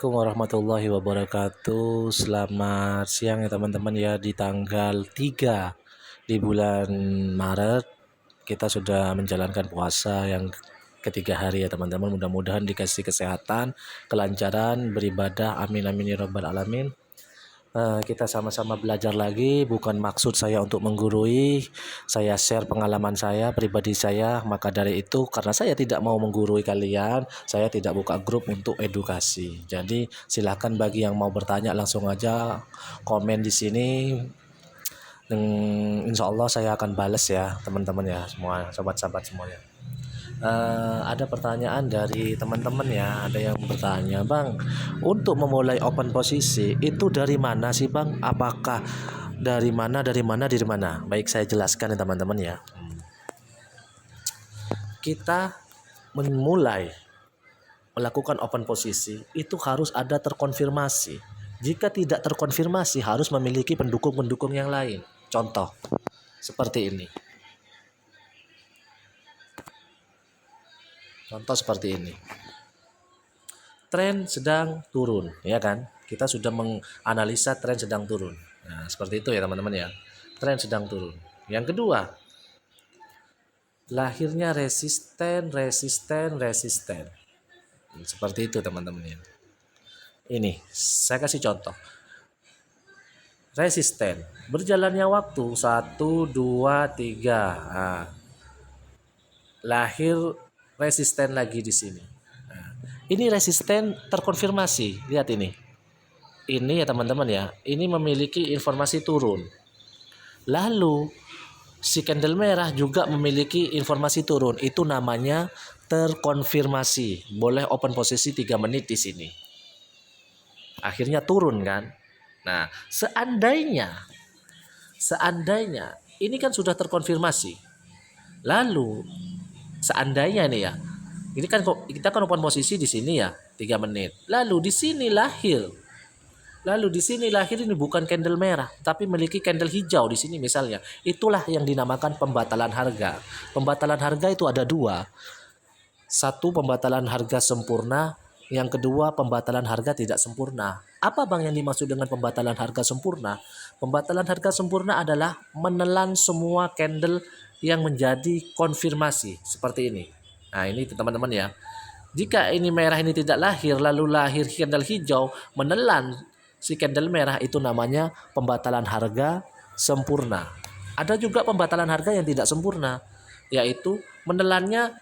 Assalamualaikum warahmatullahi wabarakatuh. Selamat siang ya teman-teman ya, di tanggal 3 di bulan Maret kita sudah menjalankan puasa yang ketiga hari ya teman-teman. Mudah-mudahan dikasih kesehatan, kelancaran beribadah. Amin amin ya rabbal alamin. Kita sama-sama belajar lagi, bukan maksud saya untuk menggurui, saya share pengalaman saya, pribadi saya. Maka dari itu, karena saya tidak mau menggurui kalian, saya tidak buka grup untuk edukasi. Jadi silakan bagi yang mau bertanya langsung aja komen di sini. Dan insya Allah saya akan bales ya teman-teman ya, semua sobat-sobat semuanya. Ada pertanyaan dari teman-teman ya, ada yang bertanya, Bang, untuk memulai open posisi itu dari mana sih Bang? Apakah dari mana? Baik, saya jelaskan ya teman-teman ya. Kita memulai melakukan open posisi itu harus ada terkonfirmasi. Jika tidak terkonfirmasi harus memiliki pendukung-pendukung yang lain. Contoh seperti ini. Contoh seperti ini. Tren sedang turun, ya kan? Kita sudah menganalisa tren sedang turun. Nah, seperti itu ya teman-teman ya. Tren sedang turun. Yang kedua, lahirnya resisten. Seperti itu teman-teman ya. Ini, saya kasih contoh. Resisten, berjalannya waktu 1, 2, 3. Nah, lahir resisten lagi di sini. Nah, ini resisten terkonfirmasi. Lihat ini. Ini ya teman-teman ya. Ini memiliki informasi turun. Lalu si candle merah juga memiliki informasi turun. Itu namanya terkonfirmasi. Boleh open posisi 3 menit di sini. Akhirnya turun kan? Nah, seandainya ini kan sudah terkonfirmasi. Lalu seandainya nih ya, ini kan kita kan open posisi di sini ya 3 menit. Lalu di sini lahir ini bukan candle merah, tapi memiliki candle hijau di sini misalnya. Itulah yang dinamakan pembatalan harga. Pembatalan harga itu ada dua. Satu, pembatalan harga sempurna. Yang kedua, pembatalan harga tidak sempurna. Apa Bang yang dimaksud dengan pembatalan harga sempurna? Pembatalan harga sempurna adalah menelan semua candle yang menjadi konfirmasi seperti ini. Nah, ini teman-teman ya. Jika ini merah ini tidak lahir, lalu lahir candle hijau menelan si candle merah, itu namanya pembatalan harga sempurna. Ada juga pembatalan harga yang tidak sempurna, yaitu menelannya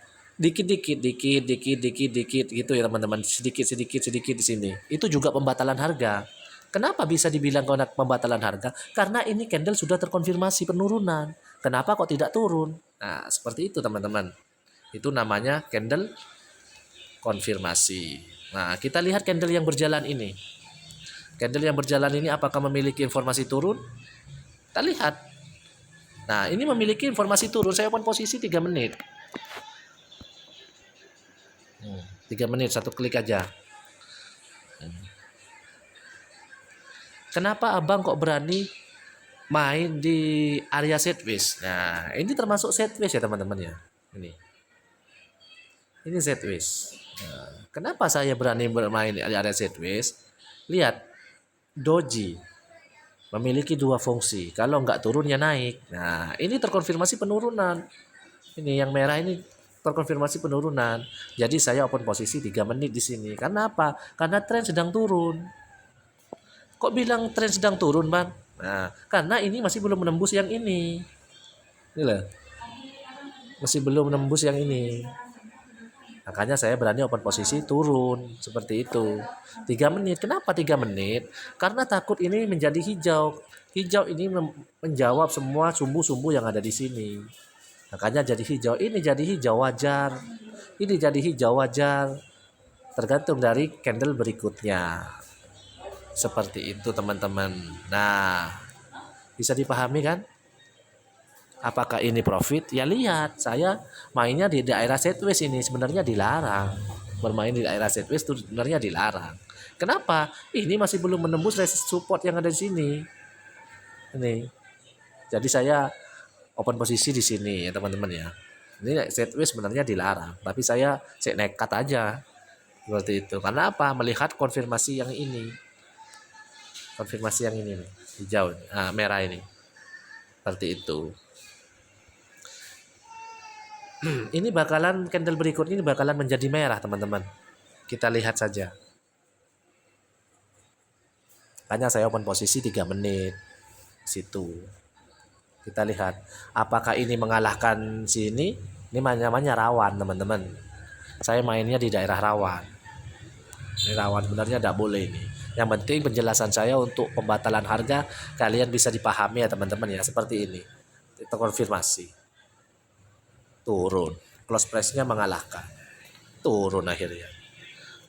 dikit gitu ya teman-teman, sedikit di sini. Itu juga pembatalan harga. Kenapa bisa dibilang pembatalan harga? Karena ini candle sudah terkonfirmasi penurunan. Kenapa kok tidak turun? Nah, seperti itu teman-teman. Itu namanya candle konfirmasi. Nah, kita lihat candle yang berjalan ini. Candle yang berjalan ini apakah memiliki informasi turun? Kita lihat. Nah, ini memiliki informasi turun. Saya open posisi 3 menit. 3 menit, satu klik aja. Kenapa abang kok berani main di area sideways? Nah, ini termasuk sideways ya teman-teman ya. Ini sideways. Nah, kenapa saya berani bermain di area sideways? Lihat, doji memiliki dua fungsi. Kalau nggak turun ya naik. Nah, ini terkonfirmasi penurunan. Ini yang merah ini terkonfirmasi penurunan. Jadi saya open posisi 3 menit di sini. Karena apa? Karena tren sedang turun. Kok bilang tren sedang turun, Bang? Nah, karena ini masih belum menembus yang ini. Ini loh. Masih belum menembus yang ini. Makanya saya berani open posisi turun seperti itu. 3 menit. Kenapa 3 menit? Karena takut ini menjadi hijau. Hijau ini menjawab semua sumbu-sumbu yang ada di sini. Makanya jadi hijau. Ini jadi hijau wajar. Ini jadi hijau wajar. Tergantung dari candle berikutnya. Seperti itu teman-teman. Nah, bisa dipahami kan? Apakah ini profit? Ya lihat, saya mainnya di daerah sideways ini sebenarnya dilarang. Bermain di daerah sideways itu sebenarnya dilarang. Kenapa? Ini masih belum menembus resist support yang ada di sini. Ini. Jadi saya open posisi di sini ya teman-teman ya. Ini sideways sebenarnya dilarang, tapi saya nekat aja Seperti itu. Karena apa? Melihat konfirmasi yang ini. Konfirmasi yang ini nih, hijau, merah ini. Seperti itu. Ini bakalan candle berikutnya ini bakalan menjadi merah, teman-teman. Kita lihat saja. Makanya saya open posisi 3 menit situ. Kita lihat apakah ini mengalahkan sini. Ini namanya rawan, teman-teman. Saya mainnya di daerah rawan. Ini rawan, sebenarnya tidak boleh ini. Yang penting penjelasan saya untuk pembatalan harga kalian bisa dipahami ya teman-teman ya. Seperti ini. Kita konfirmasi. Turun. Close price-nya mengalahkan. Turun akhirnya.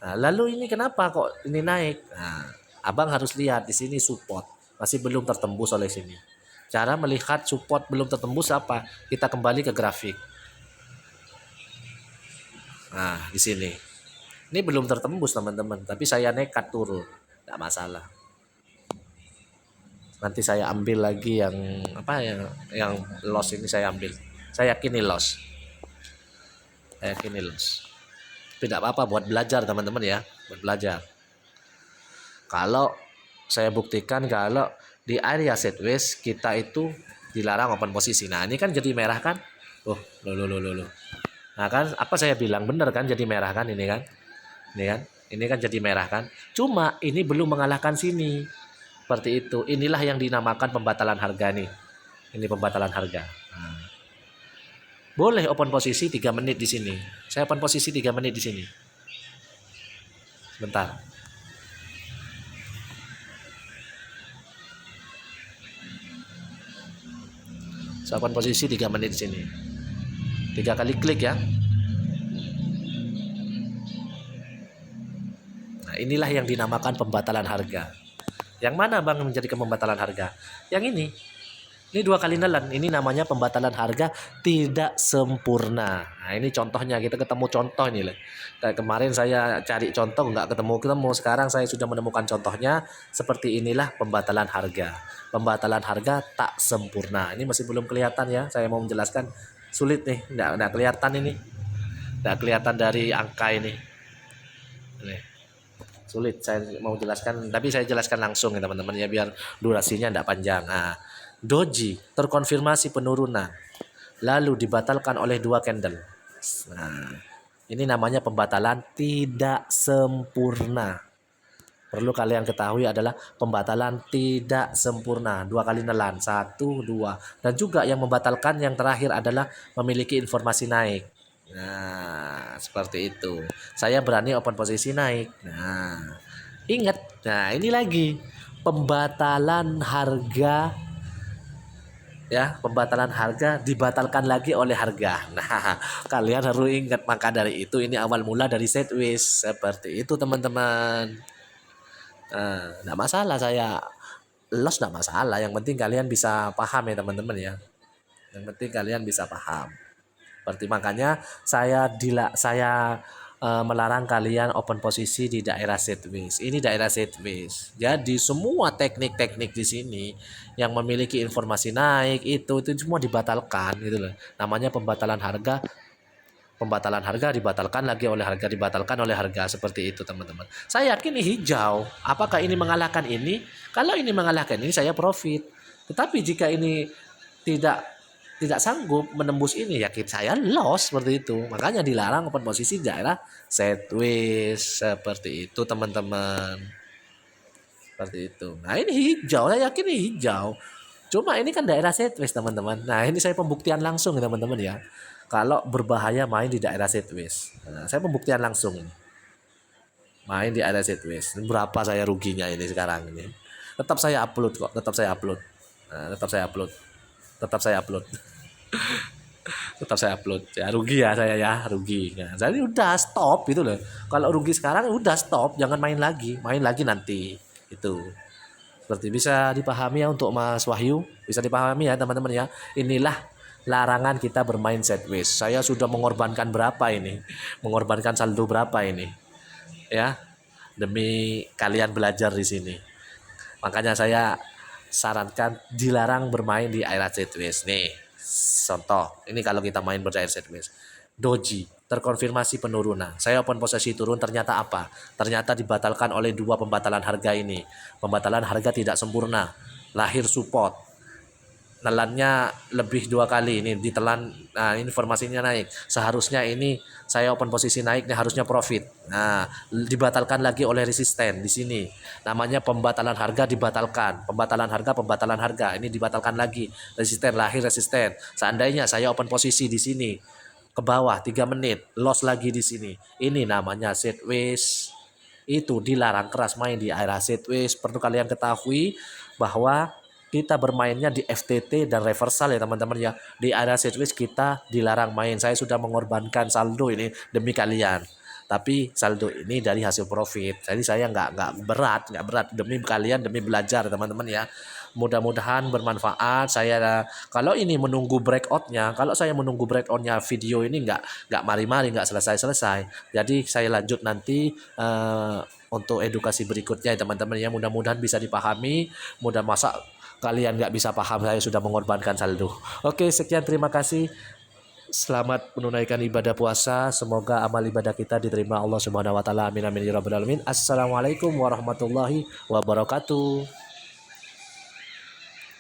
Nah, lalu ini kenapa kok ini naik? Nah, abang harus lihat di sini support masih belum tertembus oleh sini. Cara melihat support belum tertembus apa? Kita kembali ke grafik. Nah, di sini. Ini belum tertembus teman-teman, tapi saya nekat turun. Tidak masalah. Nanti saya ambil lagi yang yang loss ini saya ambil. Saya yakin ini loss. Saya yakin ini loss. Tidak apa-apa buat belajar teman-teman ya, buat belajar. Kalau saya buktikan kalau di area sideways kita itu dilarang open posisi. Nah, ini kan jadi merah kan? Loh. Nah, kan apa saya bilang benar kan jadi merah kan ini kan? Ini kan? Ini kan jadi merah kan? Cuma ini belum mengalahkan sini. Seperti itu. Inilah yang dinamakan pembatalan harga nih. Ini pembatalan harga. Nah, boleh open posisi 3 menit di sini. Saya open posisi 3 menit di sini. Bentar. Saya open posisi 3 menit di sini. 3 kali klik ya. Nah, inilah yang dinamakan pembatalan harga. Yang mana bang menjadikan pembatalan harga? Yang ini. Ini 2 kali nelan. Ini namanya pembatalan harga tidak sempurna. Nah, ini contohnya. Kita ketemu contoh ini loh. Kayak kemarin saya cari contoh nggak ketemu. Sekarang saya sudah menemukan contohnya. Seperti inilah pembatalan harga. Pembatalan harga tak sempurna. Ini masih belum kelihatan ya. Saya mau menjelaskan. Sulit nih. Nggak kelihatan ini. Nggak kelihatan dari angka ini. Nih. Sulit saya mau jelaskan, tapi saya jelaskan langsung ya teman-teman ya biar durasinya tidak panjang. Nah, doji terkonfirmasi penurunan lalu dibatalkan oleh 2 candle. Nah, ini namanya pembatalan tidak sempurna. Perlu kalian ketahui adalah pembatalan tidak sempurna. 2 kali nelan, 1, 2. Dan juga yang membatalkan yang terakhir adalah memiliki informasi naik. Nah, seperti itu. Saya berani open posisi naik. Nah, ingat. Nah, ini lagi pembatalan harga ya, pembatalan harga dibatalkan lagi oleh harga. Nah, kalian harus ingat, maka dari itu ini awal mula dari sideways. Seperti itu, teman-teman. Nah, enggak masalah saya loss, enggak masalah. Yang penting kalian bisa paham ya, teman-teman ya. Yang penting kalian bisa paham. Seperti makanya saya melarang kalian open posisi di daerah sideways. Ini daerah sideways. Jadi semua teknik-teknik di sini yang memiliki informasi naik itu semua dibatalkan gitu loh. Namanya pembatalan harga. Pembatalan harga dibatalkan lagi oleh harga, dibatalkan oleh harga, seperti itu teman-teman. Saya yakin ini hijau. Apakah ini mengalahkan ini? Kalau ini mengalahkan ini saya profit. Tetapi jika ini tidak sanggup menembus ini, ya saya loss, seperti itu. Makanya dilarang open posisi daerah sideways, seperti itu teman-teman. Seperti itu. Nah, ini hijau, saya yakin ini hijau. Cuma ini kan daerah sideways teman-teman. Nah, ini saya pembuktian langsung teman-teman ya. Kalau berbahaya main di daerah sideways. Nah, saya pembuktian langsung ini. Main di area sideways. Berapa saya ruginya ini sekarang ini. Tetap saya upload kok, tetap saya upload. Nah, tetap saya upload. Tetap saya upload. Tetap saya upload. Ya rugi ya saya ya, rugi. Nah, jadi udah stop gitu loh. Kalau rugi sekarang udah stop, jangan main lagi. Main lagi nanti. Itu. Seperti bisa dipahami ya untuk Mas Wahyu, bisa dipahami ya teman-teman ya. Inilah larangan kita bermain sideways. Saya sudah mengorbankan berapa ini? Mengorbankan saldo berapa ini? Ya. Demi kalian belajar di sini. Makanya saya sarankan dilarang bermain di area sideways nih. Contoh, ini kalau kita main berdaya sideways. Doji terkonfirmasi penurunan. Saya open posisi turun, ternyata apa? Ternyata dibatalkan oleh dua pembatalan harga ini. Pembatalan harga tidak sempurna, lahir support, nelannya lebih dua kali, ini ditelan. Nah, informasinya naik, seharusnya ini saya open posisi naik, ini harusnya profit. Nah, dibatalkan lagi oleh resisten di sini, namanya pembatalan harga, dibatalkan pembatalan harga ini dibatalkan lagi, resisten, lahir resisten. Seandainya saya open posisi di sini ke bawah 3 menit, loss lagi di sini, ini namanya sideways. Itu dilarang keras main di area sideways. Perlu kalian ketahui bahwa kita bermainnya di FTT dan reversal ya teman-teman ya. Di area sideways kita dilarang main. Saya sudah mengorbankan saldo ini demi kalian. Tapi saldo ini dari hasil profit. Jadi saya nggak berat demi kalian, demi belajar teman-teman ya. Mudah-mudahan bermanfaat. Saya kalau ini menunggu breakoutnya, kalau saya menunggu breakoutnya video ini nggak mari-mari, nggak selesai-selesai. Jadi saya lanjut nanti untuk edukasi berikutnya ya teman-teman ya. Mudah-mudahan bisa dipahami. Mudah masa kalian nggak bisa paham saya sudah mengorbankan saldo. Oke, sekian, terima kasih. Selamat menunaikan ibadah puasa. Semoga amal ibadah kita diterima Allah Subhanahu wa taala. Amin amin ya rabbal alamin. Assalamualaikum warahmatullahi wabarakatuh.